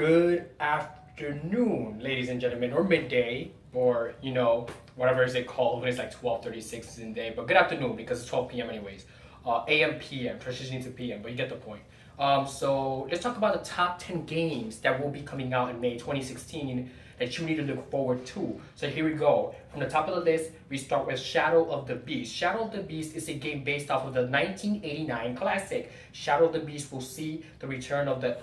Good afternoon, ladies and gentlemen, or midday, or whatever is it called when it's like 12:36 in the day. But good afternoon because it's 12 p.m. anyways. AM, PM, transitioning to PM, but you get the point. So let's talk about the top 10 games that will be coming out in May 2016 that you need to look forward to. So here we go. From the top of the list, we start with Shadow of the Beast. Shadow of the Beast is a game based off of the 1989 classic. Shadow of the Beast will see the return of the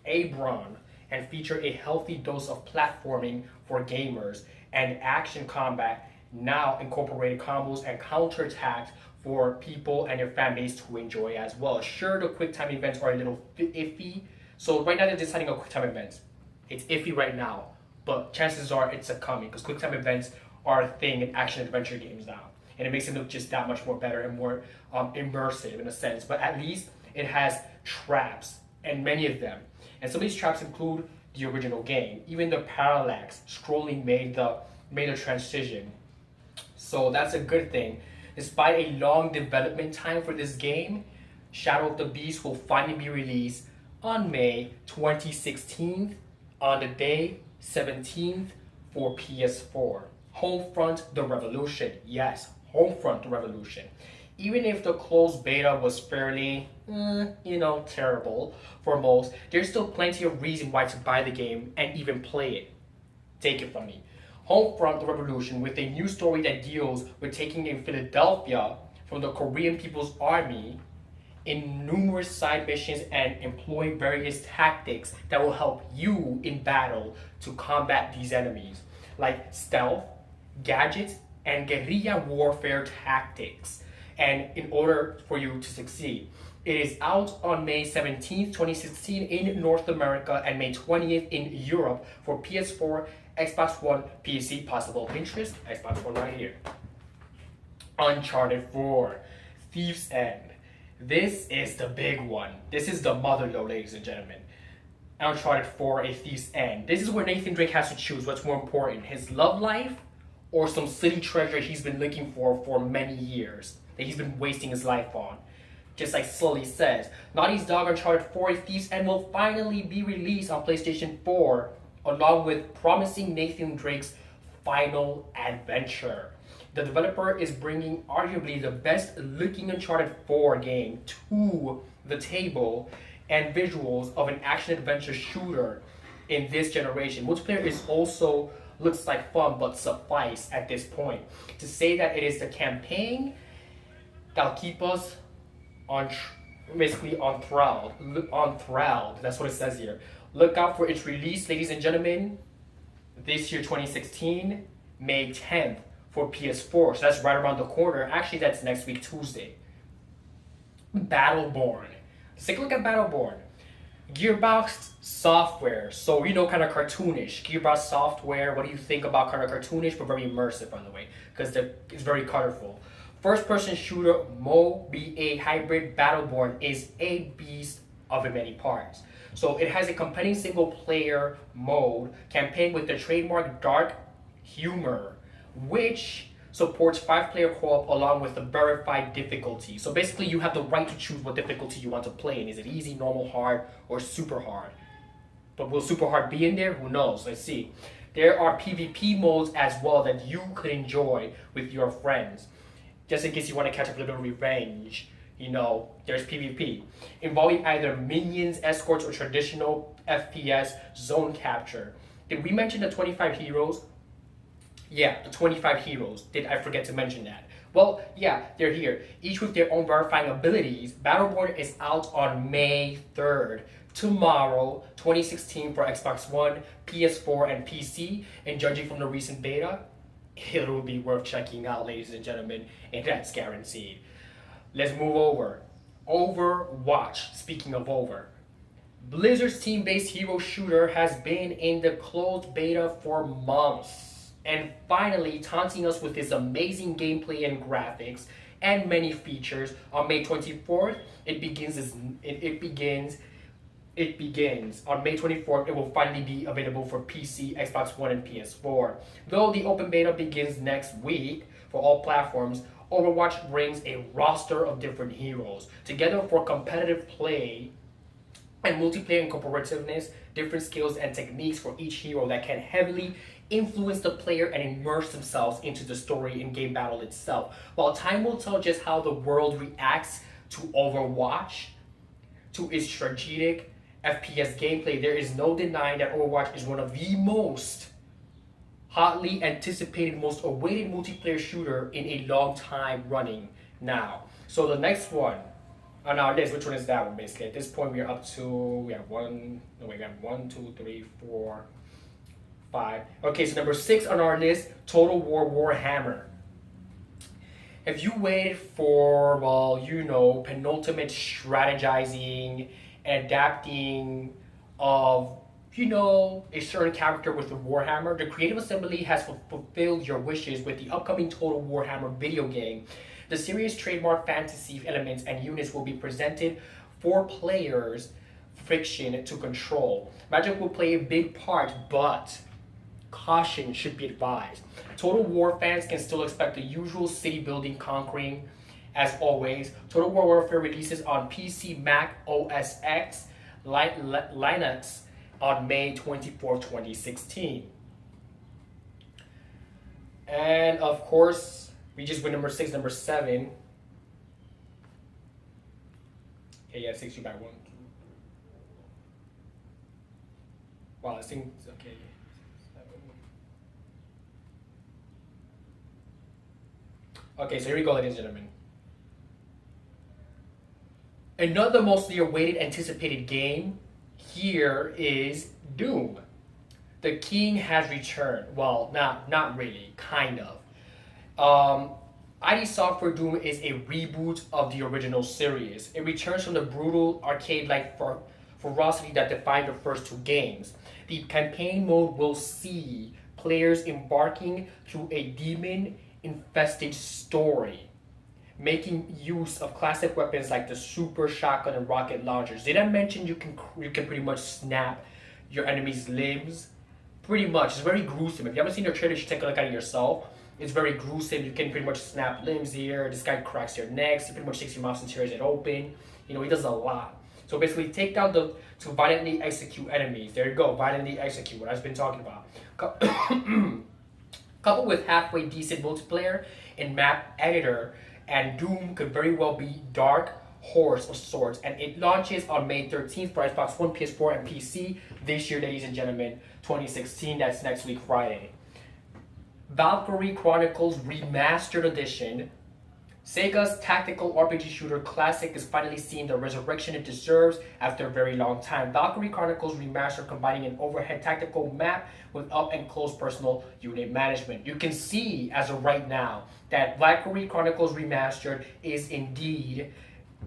Abron, and feature a healthy dose of platforming for gamers and action combat, now incorporated combos and counterattacks for people and their fan base to enjoy as well. Sure, the quick time events are a little iffy. So right now they're deciding on quick time events. It's iffy right now, but chances are it's a coming because quick time events are a thing in action adventure games now. And it makes it look just that much more better and more immersive in a sense. But at least it has traps, and many of them. And some of these traps include the original game. Even the parallax scrolling made the transition. So that's a good thing. Despite a long development time for this game, Shadow of the Beast will finally be released on May 2016 on the day 17th for PS4. Homefront the Revolution. Yes, Homefront the Revolution. Even if the closed beta was fairly, terrible for most, there's still plenty of reason why to buy the game and even play it. Take it from me. Homefront the Revolution, with a new story that deals with taking in Philadelphia from the Korean People's Army in numerous side missions and employ various tactics that will help you in battle to combat these enemies, like stealth, gadgets, and guerrilla warfare tactics. And in order for you to succeed, it is out on May 17th, 2016 in North America and May 20th in Europe for PS4, Xbox One, PC, possible interest, Xbox One right here. Uncharted 4, Thief's End. This is the big one. This is the mother lode, ladies and gentlemen. Uncharted 4, A Thief's End. This is where Nathan Drake has to choose what's more important, his love life or some city treasure he's been looking for many years, that he's been wasting his life on. Just like Sully says, Naughty Dog Uncharted 4 A Thief's End will finally be released on PlayStation 4, along with promising Nathan Drake's final adventure. The developer is bringing arguably the best looking Uncharted 4 game to the table and visuals of an action adventure shooter in this generation. Multiplayer is also looks like fun, but suffice at this point to say that it is the campaign that'll keep us basically enthralled. That's what it says here. Look out for its release, ladies and gentlemen, this year 2016, May 10th for PS4. So that's right around the corner. Actually, that's next week, Tuesday. Battleborn. Let's take a look at Battleborn. Gearbox software, so kind of cartoonish. Gearbox software, what do you think about kind of cartoonish but very immersive, by the way, because it's very colorful. First-person shooter MOBA hybrid Battleborn is a beast of many parts. So it has a compelling single-player mode campaign with the trademark dark humor, which supports 5-player co-op along with the verified difficulty. So basically you have the right to choose what difficulty you want to play in. Is it easy, normal, hard, or super hard? But will super hard be in there? Who knows? Let's see. There are PvP modes as well that you could enjoy with your friends. Just in case you want to catch up a little revenge, there's PvP. Involving either minions, escorts, or traditional FPS zone capture. Did we mention the 25 heroes? Yeah, the 25 heroes. Did I forget to mention that? Well, yeah, they're here. Each with their own verifying abilities. Battleborn is out on May 3rd. Tomorrow, 2016 for Xbox One, PS4, and PC. And judging from the recent beta, it'll be worth checking out, ladies and gentlemen. And that's guaranteed. Let's move over. Overwatch. Speaking of over. Blizzard's team-based hero shooter has been in the closed beta for months. And finally, taunting us with its amazing gameplay and graphics and many features on May 24th. It begins on May 24th. It will finally be available for PC, Xbox One, and PS4. Though the open beta begins next week for all platforms, Overwatch brings a roster of different heroes together for competitive play and multiplayer and cooperativeness, different skills and techniques for each hero that can heavily influence the player and immerse themselves into the story and game battle itself. While time will tell just how the world reacts to Overwatch, to its strategic FPS gameplay, there is no denying that Overwatch is one of the most hotly anticipated, most awaited multiplayer shooter in a long time running now. So the next one on our list, which one is that one basically? At this point, we are up to, we have 1, 2, 3, 4, 5. Okay, so number 6 on our list, Total War Warhammer. If you waited for, well, you know, penultimate strategizing and adapting of, you know, a certain character with the Warhammer, the Creative Assembly has fulfilled your wishes with the upcoming Total Warhammer video game. The series' trademark fantasy elements and units will be presented for players' friction to control. Magic will play a big part, but caution should be advised. Total War fans can still expect the usual city building conquering. As always, Total War Warfare releases on PC, Mac, OS X, Linux on May 24, 2016. And of course, we just went number 6, number 7. Okay, yeah, 6 you by 1. Wow, I think, okay. Okay, so here we go, ladies and gentlemen. Another mostly awaited, anticipated game here is Doom. The King has returned. Well, not really, kind of. ID Software Doom is a reboot of the original series. It returns from the brutal arcade-like ferocity that defined the first 2 games. The campaign mode will see players embarking through a demon-infested story, making use of classic weapons like the super shotgun and rocket launchers. Did I mention you can pretty much snap your enemy's limbs? Pretty much. It's very gruesome. If you haven't seen your trailer, you should take a look at it yourself. It's very gruesome. You can pretty much snap limbs here. This guy cracks your necks. He pretty much takes your mouth and tears it open. You know, he does a lot. So basically, take down to violently execute enemies. There you go, violently execute, what I've been talking about. Coupled with halfway decent multiplayer and map editor, and Doom could very well be Dark Horse of sorts, and it launches on May 13th for Xbox One, PS4, and PC this year, ladies and gentlemen, 2016. That's next week, Friday. Valkyrie Chronicles Remastered Edition. Sega's tactical RPG shooter classic is finally seeing the resurrection it deserves after a very long time. Valkyrie Chronicles Remastered, combining an overhead tactical map with up-and-close personal unit management. You can see, as of right now, that Valkyrie Chronicles Remastered is indeed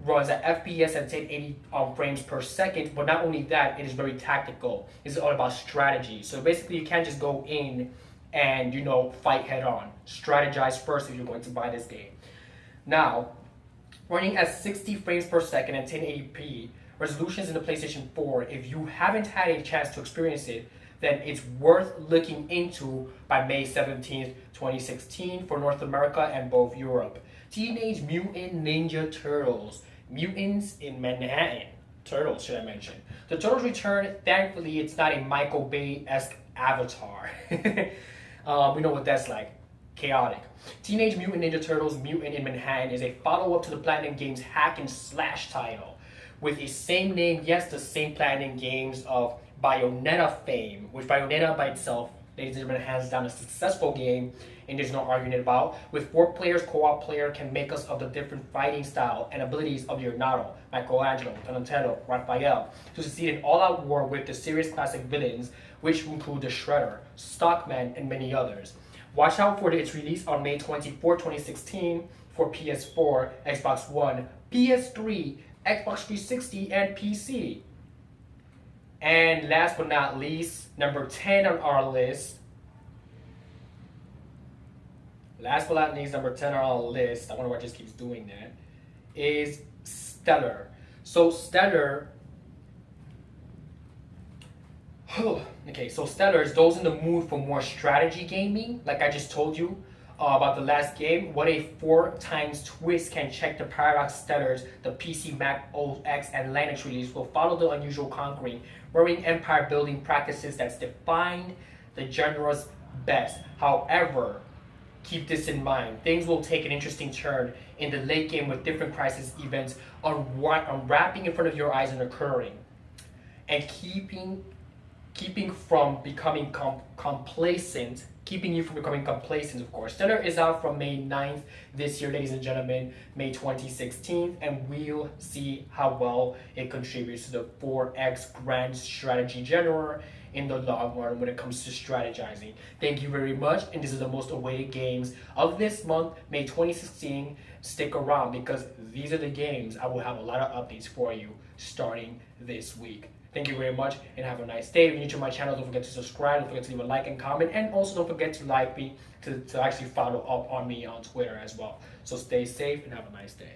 runs at FPS at 1080 frames per second, but not only that, it is very tactical. It's all about strategy. So basically, you can't just go in and, you know, fight head on. Strategize first if you're going to buy this game. Now, running at 60 frames per second and 1080p resolutions in the PlayStation 4, if you haven't had a chance to experience it, then it's worth looking into by May 17th, 2016 for North America and both Europe. Teenage Mutant Ninja Turtles, Mutants in Manhattan. Turtles, should I mention. The Turtles return. Thankfully, it's not a Michael Bay-esque avatar. We know what that's like. Chaotic. Teenage Mutant Ninja Turtles Mutant in Manhattan is a follow-up to the Platinum Games hack and slash title with the same name, yes, the same Platinum Games of Bayonetta fame, which Bayonetta by itself, ladies and gentlemen, hands down a successful game, and there's no argument about. With 4 players, co-op player can make us of the different fighting style and abilities of Leonardo, Michelangelo, Donatello, Raphael to succeed in all-out war with the series classic villains, which include the Shredder, Stockman, and many others. Watch out for its release on May 24, 2016 for PS4, Xbox One, PS3, Xbox 360, and PC. And last but not least, number 10 on our list. Last but not least, number 10 on our list, I wonder why it just keeps doing that, is Stellar. So Stellar, okay, so Stellar is those in the mood for more strategy gaming, like I just told you. about the last game. What a 4x twist can check the Paradox Stellars, the PC, Mac OS, and Linux release will follow the unusual conquering, marrying empire building practices that's defined the genre's best. However, keep this in mind. Things will take an interesting turn in the late game with different crisis events unwrapping in front of your eyes and occurring. And keeping from becoming complacent, keeping you from becoming complacent, of course. Stellar is out from May 9th this year, ladies and gentlemen, May 2016, and we'll see how well it contributes to the 4X grand strategy genre in the long run when it comes to strategizing. Thank you very much, and these are the most awaited games of this month, May 2016. Stick around because these are the games I will have a lot of updates for you starting this week. Thank you very much and have a nice day. If you're new to my channel, don't forget to subscribe, don't forget to leave a like and comment, and also don't forget to like me to actually follow up on me on Twitter as well. So stay safe and have a nice day.